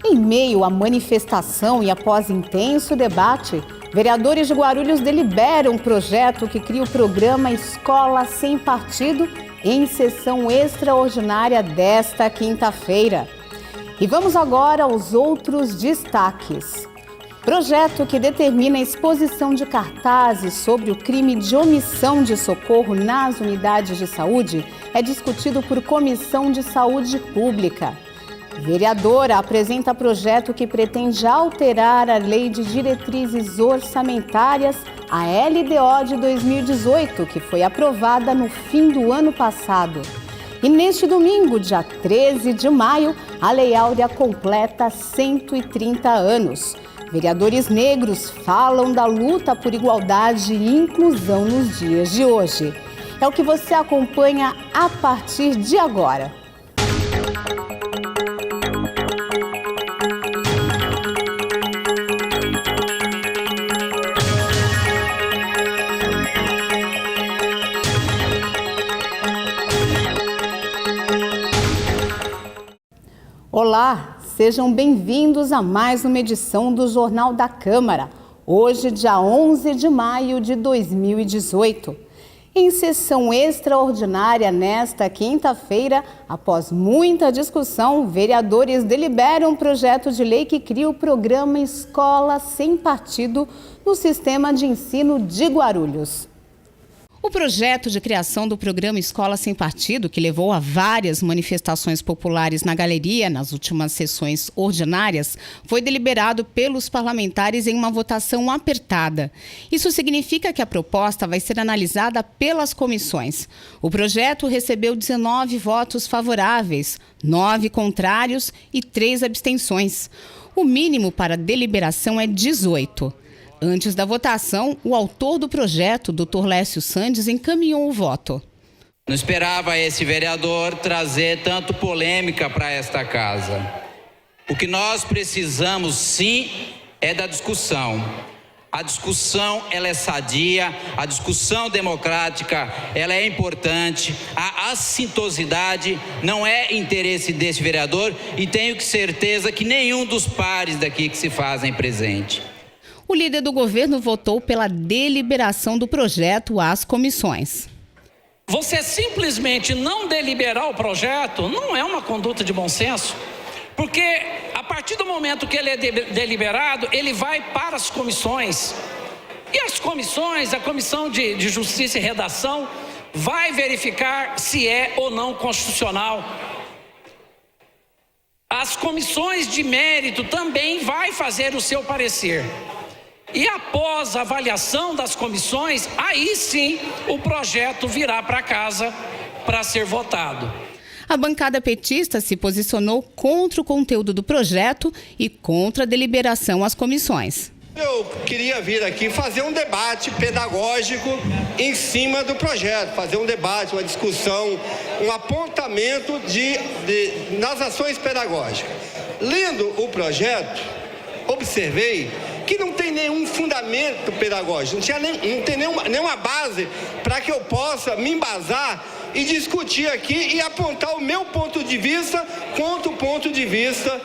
Em meio à manifestação e após intenso debate, vereadores de Guarulhos deliberam um projeto que cria o programa Escola Sem Partido em sessão extraordinária desta quinta-feira. E vamos agora aos outros destaques. Projeto que determina a exposição de cartazes sobre o crime de omissão de socorro nas unidades de saúde é discutido por Comissão de Saúde Pública. Vereadora apresenta projeto que pretende alterar a Lei de Diretrizes Orçamentárias, a LDO de 2018, que foi aprovada no fim do ano passado. E neste domingo, dia 13 de maio, a Lei Áurea completa 130 anos. Vereadores negros falam da luta por igualdade e inclusão nos dias de hoje. É o que você acompanha a partir de agora. Olá, sejam bem-vindos a mais uma edição do Jornal da Câmara, hoje, dia 11 de maio de 2018. Em sessão extraordinária nesta quinta-feira, após muita discussão, vereadores deliberam um projeto de lei que cria o programa Escola Sem Partido no sistema de ensino de Guarulhos. O projeto de criação do programa Escola Sem Partido, que levou a várias manifestações populares na galeria nas últimas sessões ordinárias, foi deliberado pelos parlamentares em uma votação apertada. Isso significa que a proposta vai ser analisada pelas comissões. O projeto recebeu 19 votos favoráveis, 9 contrários e 3 abstenções. O mínimo para deliberação é 18. Antes da votação, o autor do projeto, Dr. Lécio Sandes, encaminhou o voto. Não esperava esse vereador trazer tanto polêmica para esta casa. O que nós precisamos, sim, é da discussão. A discussão, ela é sadia, a discussão democrática, ela é importante. A assintosidade não é interesse desse vereador e tenho certeza que nenhum dos pares daqui que se fazem presente. O líder do governo votou pela deliberação do projeto às comissões. Você simplesmente não deliberar o projeto não é uma conduta de bom senso, porque a partir do momento que ele é deliberado, ele vai para as comissões. E as comissões, a Comissão de Justiça e Redação, vai verificar se é ou não constitucional. As comissões de mérito também vai fazer o seu parecer. E após a avaliação das comissões, aí sim o projeto virá para casa para ser votado. A bancada petista se posicionou contra o conteúdo do projeto e contra a deliberação às comissões. Eu queria vir aqui fazer um debate pedagógico em cima do projeto, fazer um debate, uma discussão, um apontamento nas ações pedagógicas. Lendo o projeto, observei que não tem nenhum fundamento pedagógico, não tem nenhuma base para que eu possa me embasar e discutir aqui e apontar o meu ponto de vista contra o ponto de vista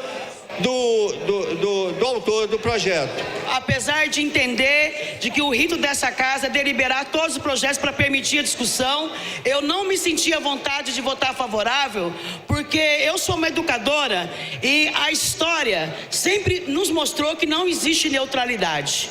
do autor do projeto. Apesar de entender de que o rito dessa casa é deliberar todos os projetos para permitir a discussão, eu não me senti à vontade de votar favorável, porque eu sou uma educadora e a história sempre nos mostrou que não existe neutralidade.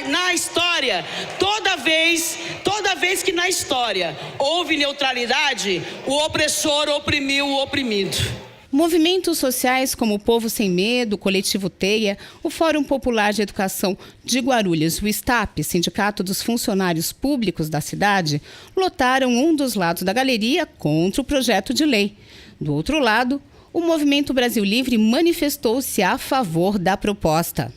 Na história, toda vez que na história houve neutralidade, o opressor oprimiu o oprimido. Movimentos sociais como o Povo Sem Medo, o Coletivo Teia, o Fórum Popular de Educação de Guarulhos, o STAP, Sindicato dos Funcionários Públicos da cidade, lotaram um dos lados da galeria contra o projeto de lei. Do outro lado, o Movimento Brasil Livre manifestou-se a favor da proposta.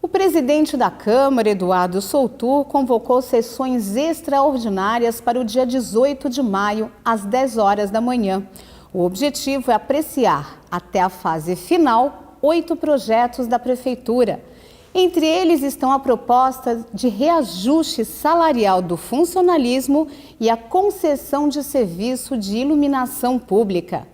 O presidente da Câmara, Eduardo Soutur, convocou sessões extraordinárias para o dia 18 de maio, às 10 horas da manhã. O objetivo é apreciar, até a fase final, 8 projetos da Prefeitura. Entre eles estão a proposta de reajuste salarial do funcionalismo e a concessão de serviço de iluminação pública.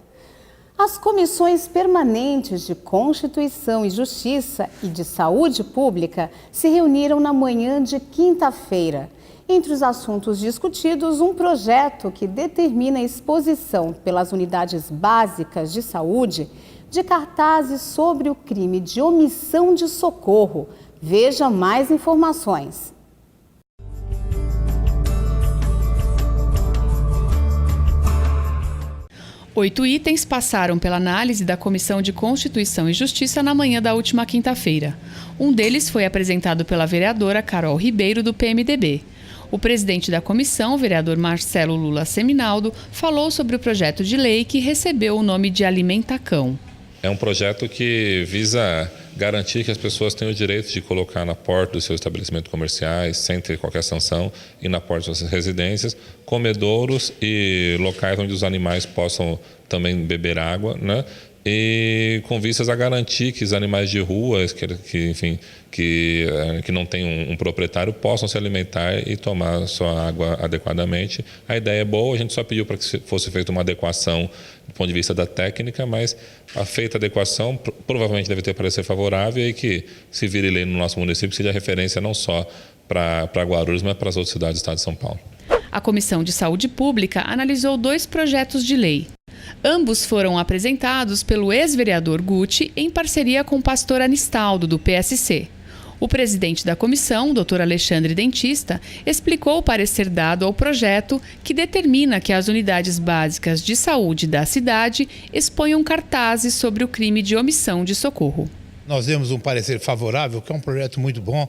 As comissões permanentes de Constituição e Justiça e de Saúde Pública se reuniram na manhã de quinta-feira. Entre os assuntos discutidos, um projeto que determina a exposição pelas unidades básicas de saúde de cartazes sobre o crime de omissão de socorro. Veja mais informações. Oito itens passaram pela análise da Comissão de Constituição e Justiça na manhã da última quinta-feira. Um deles foi apresentado pela vereadora Carol Ribeiro, do PMDB. O presidente da comissão, o vereador Marcelo Lula Seminaldo, falou sobre o projeto de lei que recebeu o nome de Alimentacão. É um projeto que visa garantir que as pessoas tenham o direito de colocar na porta dos seus estabelecimentos comerciais, sem ter qualquer sanção, e na porta das suas residências, comedouros e locais onde os animais possam também beber água, né? E com vistas a garantir que os animais de rua, que não têm um proprietário, possam se alimentar e tomar sua água adequadamente. A ideia é boa, a gente só pediu para que fosse feita uma adequação do ponto de vista da técnica, mas a feita adequação provavelmente deve ter parecer favorável e que se vire lei no nosso município, seja referência não só para Guarulhos, mas para as outras cidades do estado de São Paulo. A Comissão de Saúde Pública analisou 2 projetos de lei. Ambos foram apresentados pelo ex-vereador Guti em parceria com o pastor Anistaldo, do PSC. O presidente da comissão, Dr. Alexandre Dentista, explicou o parecer dado ao projeto que determina que as unidades básicas de saúde da cidade exponham cartazes sobre o crime de omissão de socorro. Nós demos um parecer favorável, que é um projeto muito bom,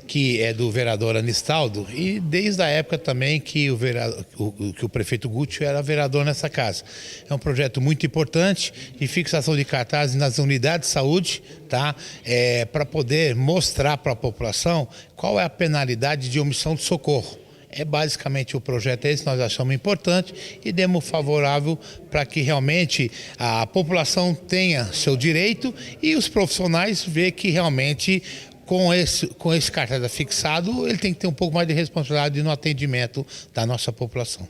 que é do vereador Anistaldo, e desde a época também que o prefeito Guti era vereador nessa casa. É um projeto muito importante de fixação de cartazes nas unidades de saúde, tá? Para poder mostrar para a população qual é a penalidade de omissão de socorro. É basicamente o projeto esse, nós achamos importante e demos favorável para que realmente a população tenha seu direito e os profissionais vejam que realmente com esse cartaz fixado, ele tem que ter um pouco mais de responsabilidade no atendimento da nossa população.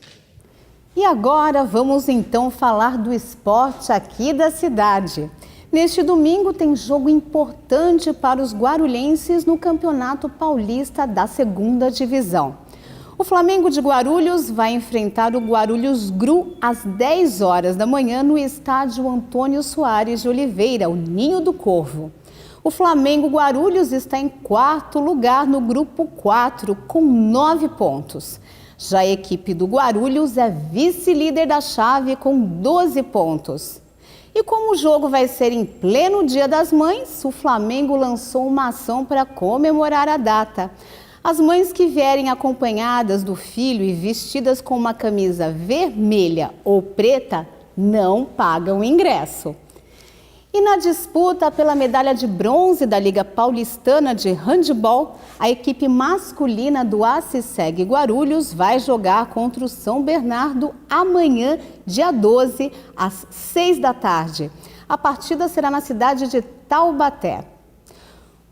E agora vamos então falar do esporte aqui da cidade. Neste domingo tem jogo importante para os guarulhenses no Campeonato Paulista da 2ª Divisão. O Flamengo de Guarulhos vai enfrentar o Guarulhos GRU às 10 horas da manhã no estádio Antônio Soares de Oliveira, o Ninho do Corvo. O Flamengo Guarulhos está em 4º lugar no grupo 4, com 9 pontos. Já a equipe do Guarulhos é vice-líder da chave com 12 pontos. E como o jogo vai ser em pleno Dia das Mães, o Flamengo lançou uma ação para comemorar a data. As mães que vierem acompanhadas do filho e vestidas com uma camisa vermelha ou preta não pagam ingresso. E na disputa pela medalha de bronze da Liga Paulistana de Handebol, a equipe masculina do ACSEG Guarulhos vai jogar contra o São Bernardo amanhã, dia 12, às 6 da tarde. A partida será na cidade de Taubaté.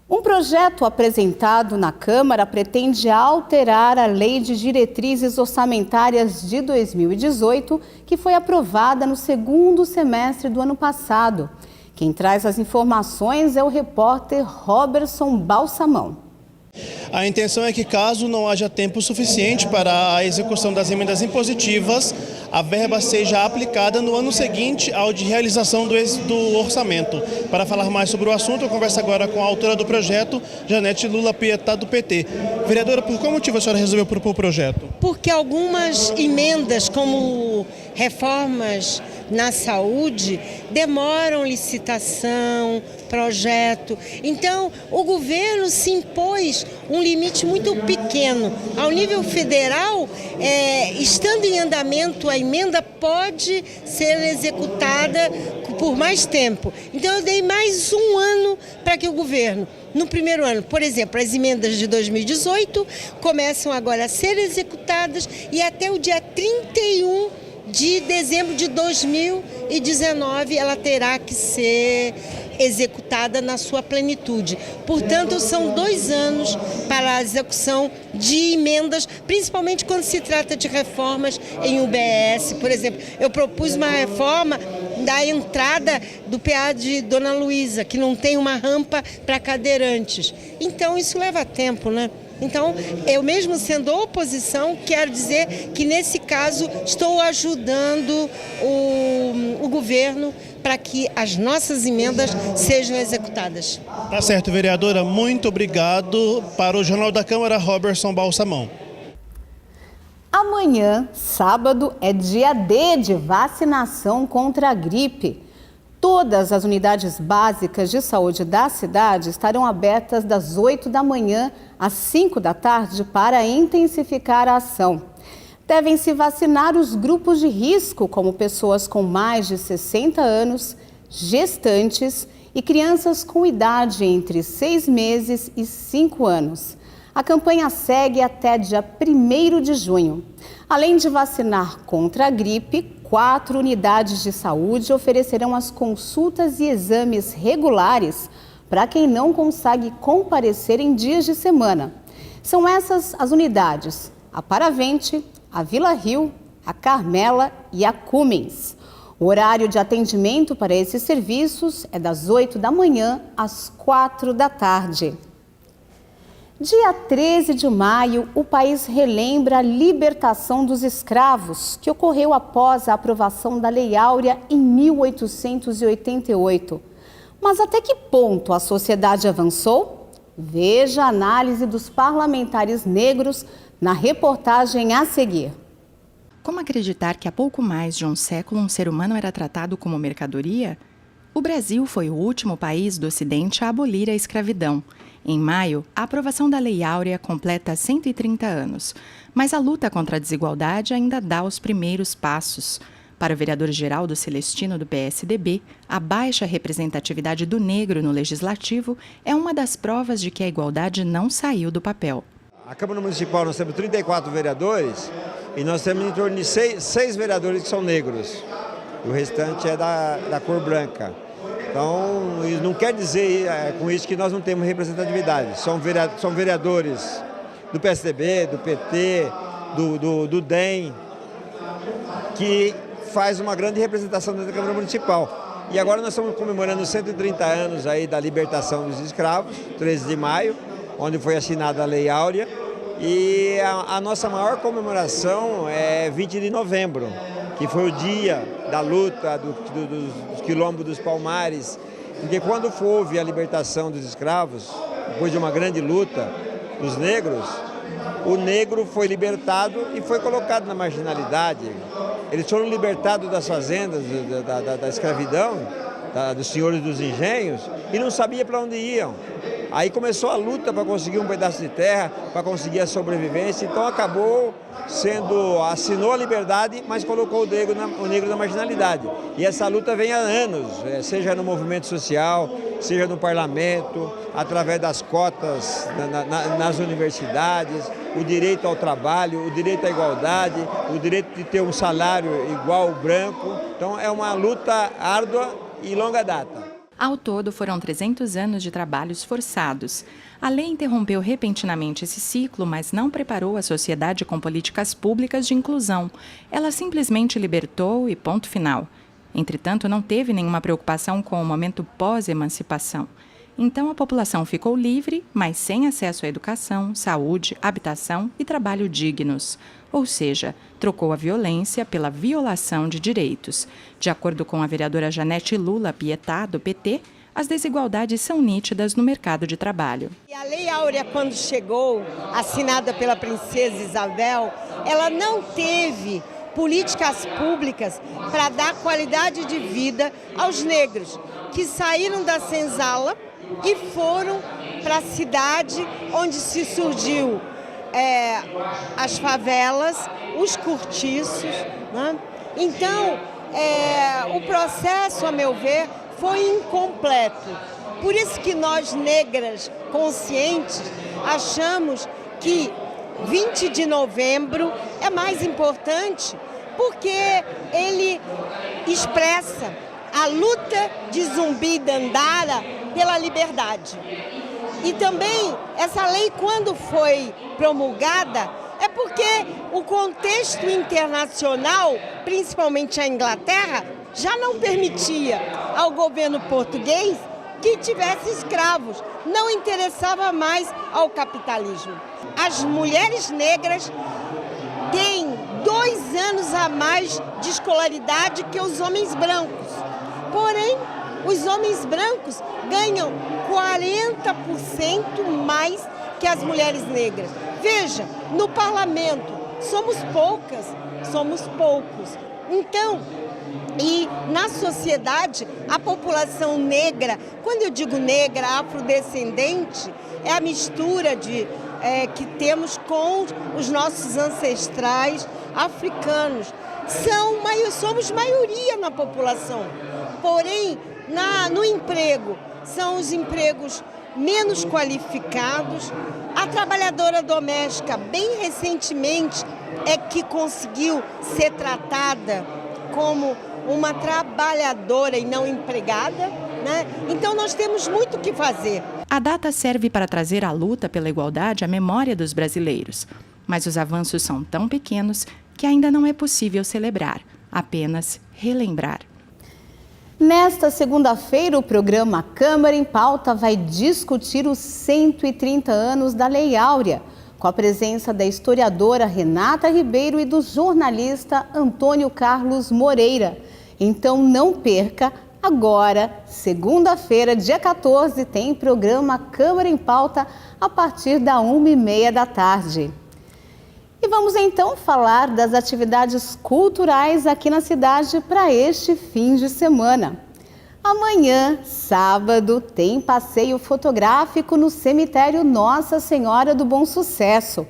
Um projeto apresentado na Câmara pretende alterar a Lei de Diretrizes Orçamentárias de 2018, que foi aprovada no 2º semestre do ano passado. Quem traz as informações é o repórter Robertson Balsamão. A intenção é que, caso não haja tempo suficiente para a execução das emendas impositivas, a verba seja aplicada no ano seguinte ao de realização do orçamento. Para falar mais sobre o assunto, eu converso agora com a autora do projeto, Janete Lula Pietá, do PT. Vereadora, por qual motivo a senhora resolveu propor o projeto? Porque algumas emendas, como reformas na saúde, demoram licitação, projeto. Então, o governo se impôs um limite muito pequeno. Ao nível federal, estando em andamento, a emenda pode ser executada por mais tempo. Então, eu dei mais um ano para que o governo, no primeiro ano, por exemplo, as emendas de 2018 começam agora a ser executadas e até o dia 31 de dezembro de 2019 ela terá que ser executada na sua plenitude. Portanto, são 2 anos para a execução de emendas, principalmente quando se trata de reformas em UBS. Por exemplo, eu propus uma reforma da entrada do PA de Dona Luísa, que não tem uma rampa para cadeirantes. Então isso leva tempo, né? Então, eu mesmo sendo oposição, quero dizer que nesse caso estou ajudando o governo para que as nossas emendas sejam executadas. Tá certo, vereadora. Muito obrigado. Para o Jornal da Câmara, Robertson Balsamão. Amanhã, sábado, é dia D de vacinação contra a gripe. Todas as unidades básicas de saúde da cidade estarão abertas das 8 da manhã às 5 da tarde para intensificar a ação. Devem se vacinar os grupos de risco, como pessoas com mais de 60 anos, gestantes e crianças com idade entre 6 meses e 5 anos. A campanha segue até dia 1º de junho. Além de vacinar contra a gripe, 4 unidades de saúde oferecerão as consultas e exames regulares para quem não consegue comparecer em dias de semana. São essas as unidades: a Paravente, a Vila Rio, a Carmela e a Cumens. O horário de atendimento para esses serviços é das 8 da manhã às 4 da tarde. Dia 13 de maio, o país relembra a libertação dos escravos, que ocorreu após a aprovação da Lei Áurea em 1888. Mas até que ponto a sociedade avançou? Veja a análise dos parlamentares negros na reportagem a seguir. Como acreditar que há pouco mais de um século um ser humano era tratado como mercadoria? O Brasil foi o último país do Ocidente a abolir a escravidão. Em maio, a aprovação da Lei Áurea completa 130 anos, mas a luta contra a desigualdade ainda dá os primeiros passos. Para o vereador Geraldo Celestino, do PSDB, a baixa representatividade do negro no Legislativo é uma das provas de que a igualdade não saiu do papel. A Câmara Municipal nós temos 34 vereadores e nós temos em torno de 6 vereadores que são negros. O restante é da cor branca. Então, isso não quer dizer com isso que nós não temos representatividade. São vereadores do PSDB, do PT, do DEM, que faz uma grande representação dentro da Câmara Municipal. E agora nós estamos comemorando 130 anos aí da libertação dos escravos, 13 de maio, onde foi assinada a Lei Áurea. E a nossa maior comemoração é 20 de novembro, que foi o dia da luta dos quilombos dos Palmares, porque quando houve a libertação dos escravos, depois de uma grande luta dos negros, o negro foi libertado e foi colocado na marginalidade. Eles foram libertados das fazendas, da escravidão, dos senhores dos engenhos, e não sabia para onde iam. Aí começou a luta para conseguir um pedaço de terra, para conseguir a sobrevivência, então assinou a liberdade, mas colocou o negro na marginalidade. E essa luta vem há anos, seja no movimento social, seja no parlamento, através das cotas nas universidades, o direito ao trabalho, o direito à igualdade, o direito de ter um salário igual ao branco. Então é uma luta árdua e longa data. Ao todo, foram 300 anos de trabalhos forçados. A lei interrompeu repentinamente esse ciclo, mas não preparou a sociedade com políticas públicas de inclusão. Ela simplesmente libertou e ponto final. Entretanto, não teve nenhuma preocupação com o momento pós-emancipação. Então, a população ficou livre, mas sem acesso à educação, saúde, habitação e trabalho dignos. Ou seja, trocou a violência pela violação de direitos. De acordo com a vereadora Janete Lula Pietá, do PT, as desigualdades são nítidas no mercado de trabalho. E a Lei Áurea, quando chegou, assinada pela princesa Isabel, ela não teve políticas públicas para dar qualidade de vida aos negros que saíram da senzala e foram para a cidade onde se surgiu as favelas, os cortiços, né? Então, o processo, a meu ver, foi incompleto. Por isso que nós, negras conscientes, achamos que 20 de novembro é mais importante, porque ele expressa a luta de Zumbi Dandara pela liberdade. E também, essa lei, quando foi promulgada, é porque o contexto internacional, principalmente a Inglaterra, já não permitia ao governo português que tivesse escravos, não interessava mais ao capitalismo. As mulheres negras têm 2 anos a mais de escolaridade que os homens brancos. Porém, os homens brancos ganham 40% mais que as mulheres negras. Veja, no parlamento, somos poucos. Então, e na sociedade, a população negra, quando eu digo negra, afrodescendente, é a mistura que temos com os nossos ancestrais africanos. Somos maioria na população, porém, no emprego, são os empregos menos qualificados. A trabalhadora doméstica, bem recentemente, é que conseguiu ser tratada como uma trabalhadora e não empregada, né? Então nós temos muito o que fazer. A data serve para trazer a luta pela igualdade à memória dos brasileiros, mas os avanços são tão pequenos que ainda não é possível celebrar, apenas relembrar. Nesta segunda-feira, o programa Câmara em Pauta vai discutir os 130 anos da Lei Áurea, com a presença da historiadora Renata Ribeiro e do jornalista Antônio Carlos Moreira. Então não perca, agora, segunda-feira, dia 14, tem programa Câmara em Pauta a partir da 1h30 da tarde. E vamos então falar das atividades culturais aqui na cidade para este fim de semana. Amanhã, sábado, tem passeio fotográfico no cemitério Nossa Senhora do Bom Sucesso.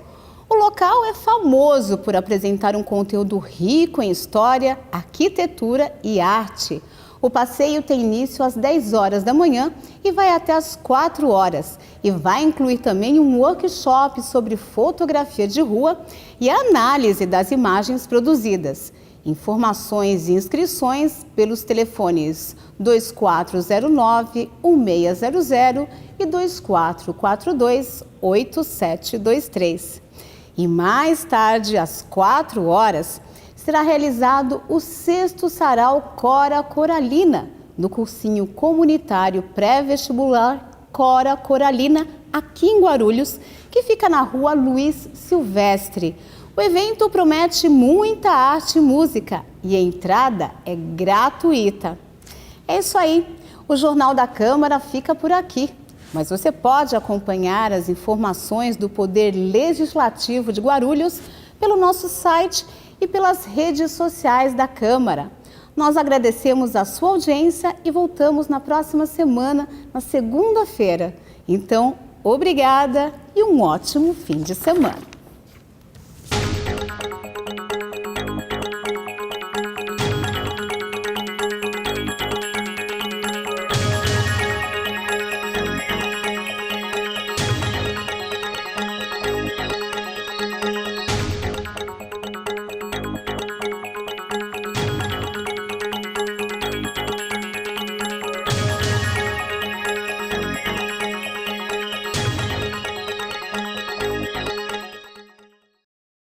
O local é famoso por apresentar um conteúdo rico em história, arquitetura e arte. O passeio tem início às 10 horas da manhã e vai até às 4 horas. E vai incluir também um workshop sobre fotografia de rua e a análise das imagens produzidas. Informações e inscrições pelos telefones 2409-1600 e 2442-8723. E mais tarde, às 4 horas, será realizado o 6º Sarau Cora Coralina, no cursinho comunitário pré-vestibular Cora Coralina, aqui em Guarulhos, que fica na rua Luiz Silvestre. O evento promete muita arte e música e a entrada é gratuita. É isso aí, o Jornal da Câmara fica por aqui, mas você pode acompanhar as informações do Poder Legislativo de Guarulhos pelo nosso site e pelas redes sociais da Câmara. Nós agradecemos a sua audiência e voltamos na próxima semana, na segunda-feira. Então, obrigada e um ótimo fim de semana.